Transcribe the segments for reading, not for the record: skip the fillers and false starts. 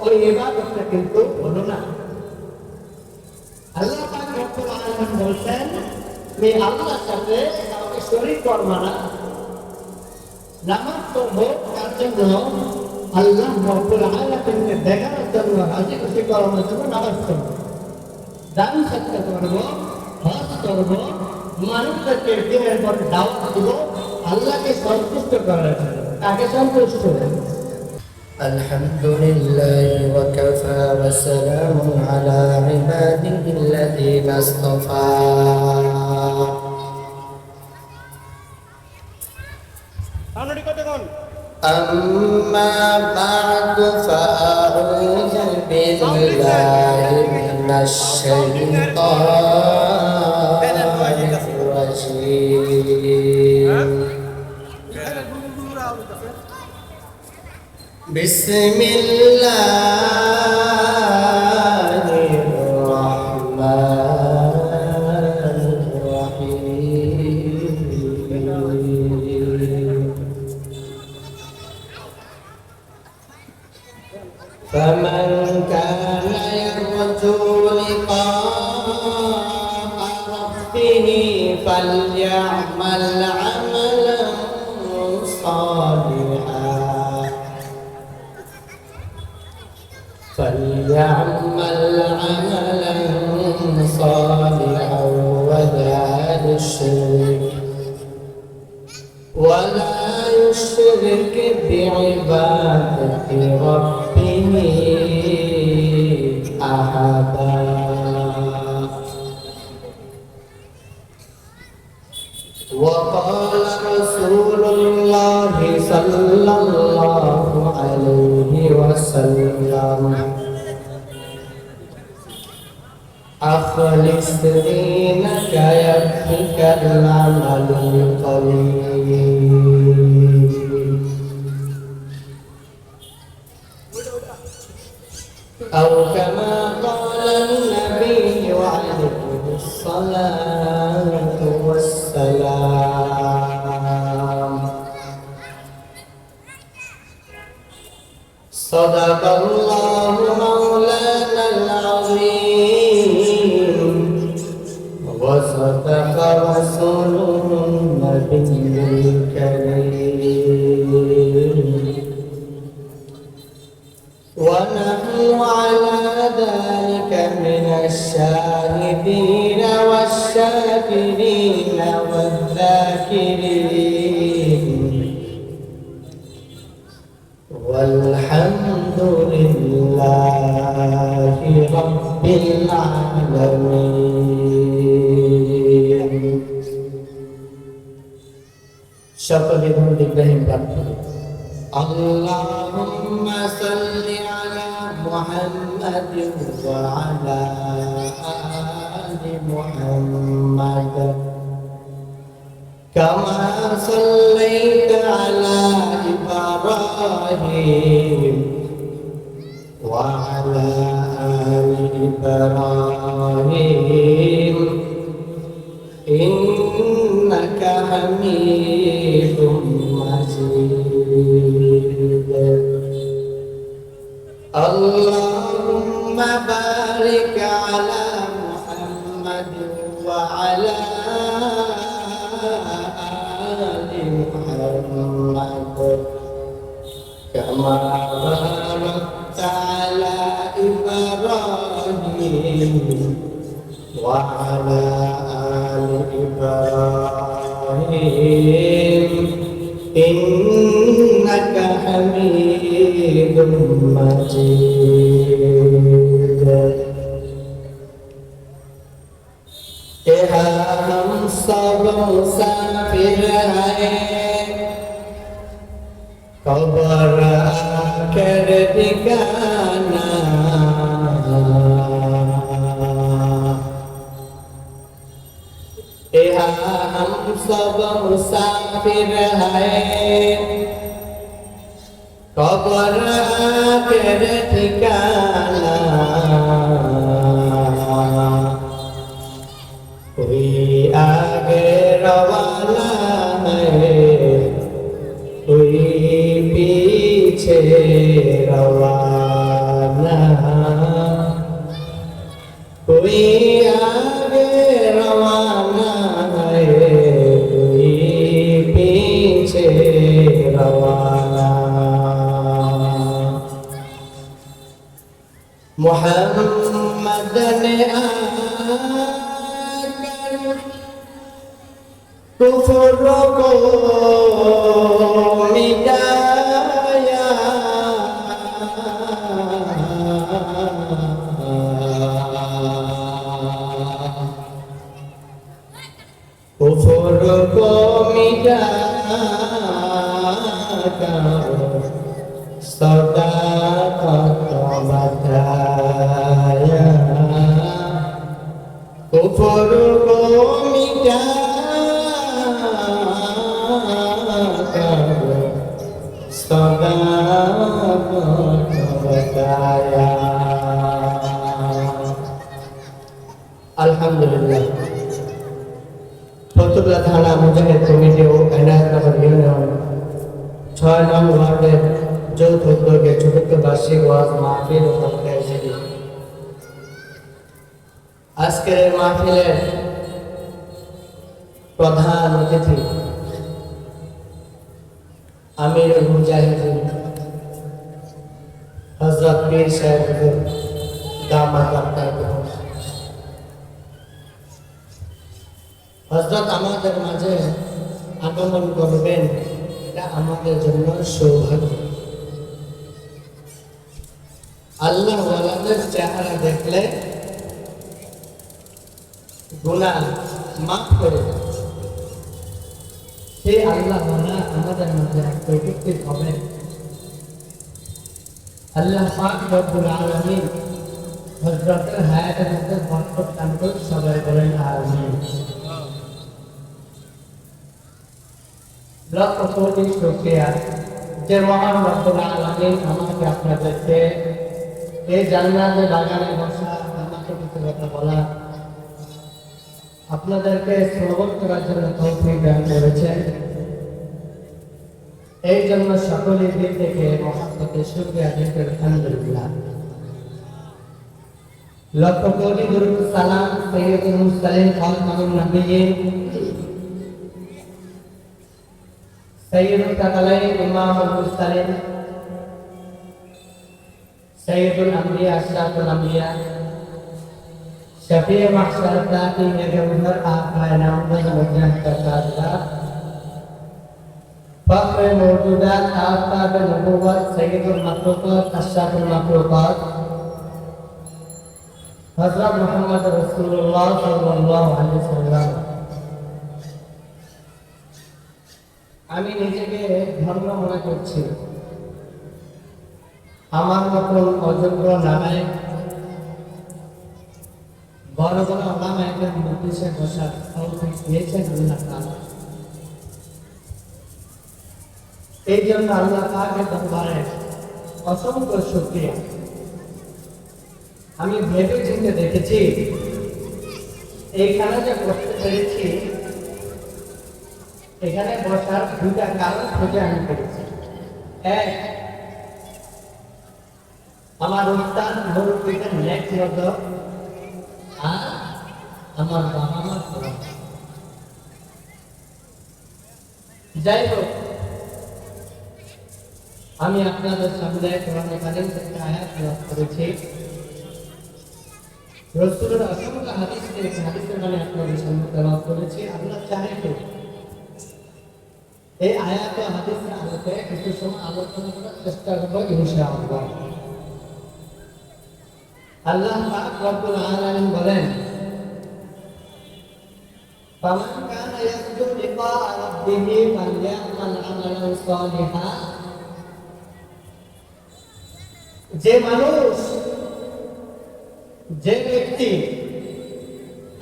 ওই ইবাদতটা কিন্তু হলো না। আল্লাহ পাক রব্বুল আলামিন বলছেন, তুমি আল্লাহর সাথে কাউকে শরীক করবে না। নামাজ পড়বো তার জন্য, আল্লাহ রব্বুল আলামিনকে দেখানোর জন্য, রাজি খুশি করানোর জন্য নামাজ পড়বো, দান সৎকার করবো, হজ করবো, মানুষদেরকে দিনের পর দাওয়াত দিব, আল্লাহকে সন্তুষ্ট করার জন্য। কাকে সন্তুষ্ট? الحمد لله وكفى وسلام على عباده الذين اصطفى أما بعد فأعوذ بالله من الشيطان الرجيم بسم الله الرحمن الرحيم فمن كان يرجو لقاء ربه فليعمل عملا صالحا ولا يشرك بعبادة ربه أحدا وقال رسول الله صلى الله عليه وسلم أخلص دينك يكفك العمل القليل أو كما قال النبي عليه الصلاة والسلام صدق الله مولانا العظيم وصدق رسوله النبي الكريم ونحن على ذلك من الشاهدين والشاكرين والذاكرين والحمد لله رب العالمين شكرا إبراهيم اللهم صل على محمد وعلى آل محمد كما صليت على إبراهيم وعلى آل إبراهيم إنك حميد مجيد اللهم بارك على محمد وعلى آل محمد كما باركت على إبراهيم وعلى آل إبراهيم إنك حميد مجيد हम सब मुसाफिर हैं कब्र आकर ठिकाना हम सब मुसाफिर हैं कब्र आकर ठिकाना कोई आगे रवाना है कोई पीछे रवाना मोहम्मद ने आकर कुफ्र को मिटाया, कुफ्र को मिटाकर सदाकत बताया, कुफ्र को मिटाकर सदाकत बताया। আলহামদুলিল্লাহ। ফতুল্লা থানা মুজাহিদ কমিটি ও এনায়েতনগর ইউনিয়ন ৬ নং ওয়ার্ডের যৌথ উদ্যোগে চতুর্থ বার্ষিক ওয়াজ মাহফিল ও খতমে শিরি। আজকের এই মাহফিলের প্রধান অতিথি আমিরুল মুজাহিদিন হযরত পীর সাহেব দামাত বরকাতুহু। হযরত আমাদের মাঝে আগমন করবেন, এটা আমাদের জন্য সৌভাগ্য। আল্লাহ ওয়ালাদের চেহারা দেখলে গুনাহ মাফ করে দেয়। সেই আল্লাহ ওয়ালা আমাদের মধ্যে উপস্থিত হবেন। আল্লাহ পাক রব্বুল আলামিন হযরতের হায়াতের মধ্যে বরকত দান করুন, সবাই বলেন আমিন। লক্ষ কোটি শুকরিয়া যে মহান রব্বুল আলামিন আমাকে আপনাদেরকে এই জান্নাতের বাগানে বসা, আমাকে কিছু কথা বলা, আপনাদেরকে শ্রবণ করার জন্য তৌফিক দান করেছেন। এই জন্য সকলের দিক থেকে মহাব্বতের শুকরিয়া আদায় করি, আলহামদুলিল্লাহ। লক্ষ কোটি দরুদ সালাম সাইয়্যিদুল মুরসালিন খাতামুন নবিয়্যিন সাইয়্যিদুল তাকালাইন ইমামুল মুরসালিন সাইয়্যিদুল আম্বিয়া আশরাফুল আম্বিয়া शफीए महशर की मेरे उधर आपका नामज़द वजह का साजदा फख्र मौजूदात आफ़ताब नबुव्वत सय्यदुल मखलूक़ात अशरफुल मखलूक़ात हज़रत मुहम्मद रसूलुल्लाह सल्लल्लाहु अलैहि वसल्लम। আমি নিজেকে ধন্য মনে করছি, আমার মতন অযোগ্য নামে বড় বড় ওলামায়ে মজলিসে বসার তৌফিক দিয়েছেন আল্লাহ তাআলা। এই জন্য আল্লাহ পাকের দরবারে অসংখ্য শুকরিয়া। আমি ভেবে চিন্তে দেখেছি, এইখানে যে বসতে পেরেছি, এখানে বসার দুটা কারণ খুঁজে আমি পেরেছি। এক, আমার উস্তাদ মুরব্বিদের নেক নজর আর আমার বাবা মার দোয়া। যাই হোক, আমি আপনাদের সামনে কোরআন কারীম থেকে আয়াত তেলাওয়াত করেছি। রাসূলের অসংখ্য হাদিস থেকে হাদিসের মানে আপনাদের সামনে তেলাওয়াত করেছি। আল্লাহ চাহে তো এই আয়াত ও হাদিসের আলোকে কিছু সময় আলোচনা করার চেষ্টা করব ইনশাআল্লাহ। আল্লাহ পাক রব্বুল আলামিন বলেন, ফামান কানা ইয়ারজু লিকা রাব্বিহি ফালইআমাল আমালান সালিহা। যে মানুষ, যে ব্যক্তি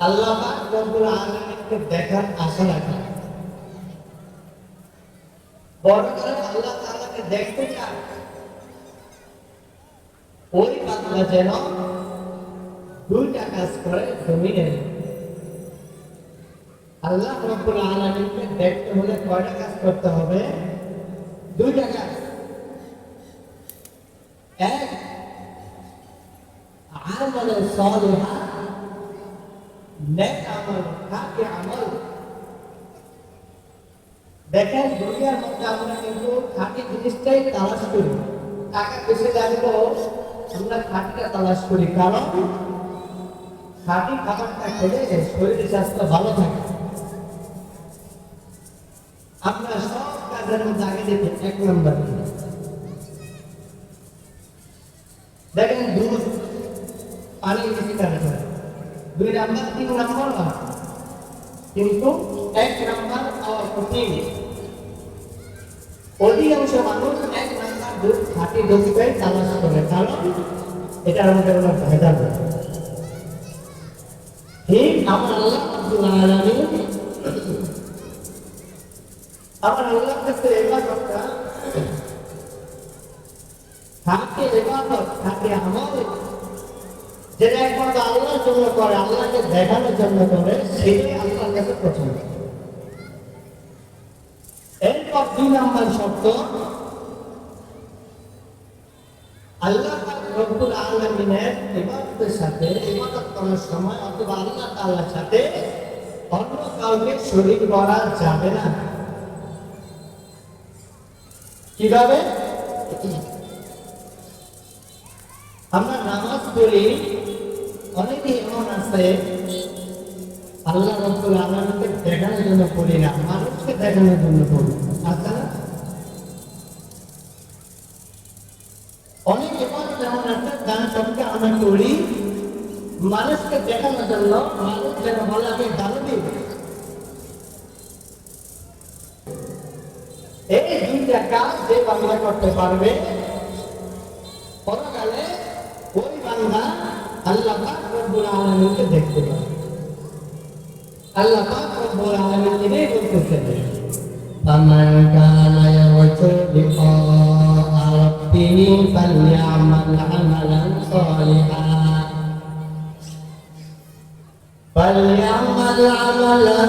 আল্লাহ পাক রব্বুল আলামিনকে দেখার আশা রাখে, বড় করে আল্লাহ তাআলাকে দেখতে চায়, ওই বান্দা যেন দুইটা কাজ করে জমিনে। আল্লাহ রাব্বুল আলামিনকে দেখতে হলে কয়টা কাজ করতে হবে? দুইটা কাজ। এক, আমল সালিহা, নেক আমল, খাঁটি আমল। দেখেন দুনিয়ার মধ্যে আমরা কিন্তু খাঁটি জিনিসটাই তালাশ করি। টাকা বেশি লাগলো, আমরা খাঁটিটা তালাশ করি, কারণ খাঁটি খাবারটা খেলে শরীর স্বাস্থ্য ভালো থাকে। আপনার সব কাজের মধ্যে আগে দেখুন 1 নম্বর দেখেন দুধ, পানি বেশি কাজে করে, 2 নম্বর 3 নম্বর হয়, কিন্তু 1 নম্বর পাওয়া কঠিন। অধিকাংশ মানুষ 1 নম্বর দুধ খাঁটি দুধটাই তালাশ করে, কারণ এটার মধ্যে কোনো ভেজাল নেই। ঠিক আমার আল্লাহ রাব্বুল আলামিন আমার আল্লাহর কাছে ইবাদতটা খাঁটি ইবাদত, খাঁটি আমল, যেটা একমাত্র আল্লাহর জন্য করে, আল্লাহকে দেখানোর জন্য করে, সেটাই আল্লাহর কাছে পছন্দ। এরপর 2 নম্বর শর্ত, আল্লাহ রব্বুল আলামিনের ইবাদতের সাথে, ইবাদত করার সময় অথবা আল্লাহ তাআলার সাথে অন্য কাউকে শরীক করা যাবে না। কিভাবে? আমরা নামাজ পড়ি, অনেকে এমন আছে আল্লাহ রব্বুল আলামিনকে দেখানোর জন্য পড়ি না, মানুষকে দেখানোর জন্য পড়ি। আচ্ছা, অনেক ইবাদত এমন আছে দান সবকে আমরা করি মানুষকে দেখানোর জন্য, মানুষ যেন বলে আমি দানবী। এই 2টা কাজ যে বান্দা করতে পারবে, পরকালে ওই বান্দা আল্লাহ পাক রব্বুল আলামিনকে দেখতে পাবে। আল্লাহ পাক রব্বুল আলামিন এটাই বলতেছেন, ফামান কানা ইয়ারজু লিকা রাব্বিহি ফালইআমাল আমালান সালিহান فليعمل عملا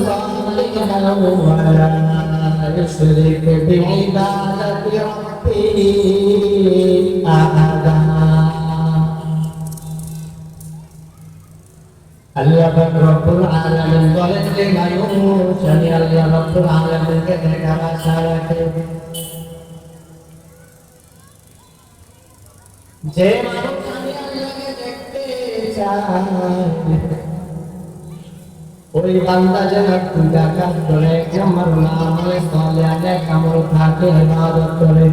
صالحا ولا يشرك بعبادة ربه أحدا। আল্লাহ পাক রব্বুল আলামিন বলেন যে মানুষ, আমি আল্লাহ রব্বুল আলামিনকে দেখার আশা রাখে, যে মানুষ আমি আল্লাহকে দেখতে চায়, ওই বান্দা যেন 2টা কাজ করে, আমার নাম সালেহ আমল থাকে, ইবাদত করে।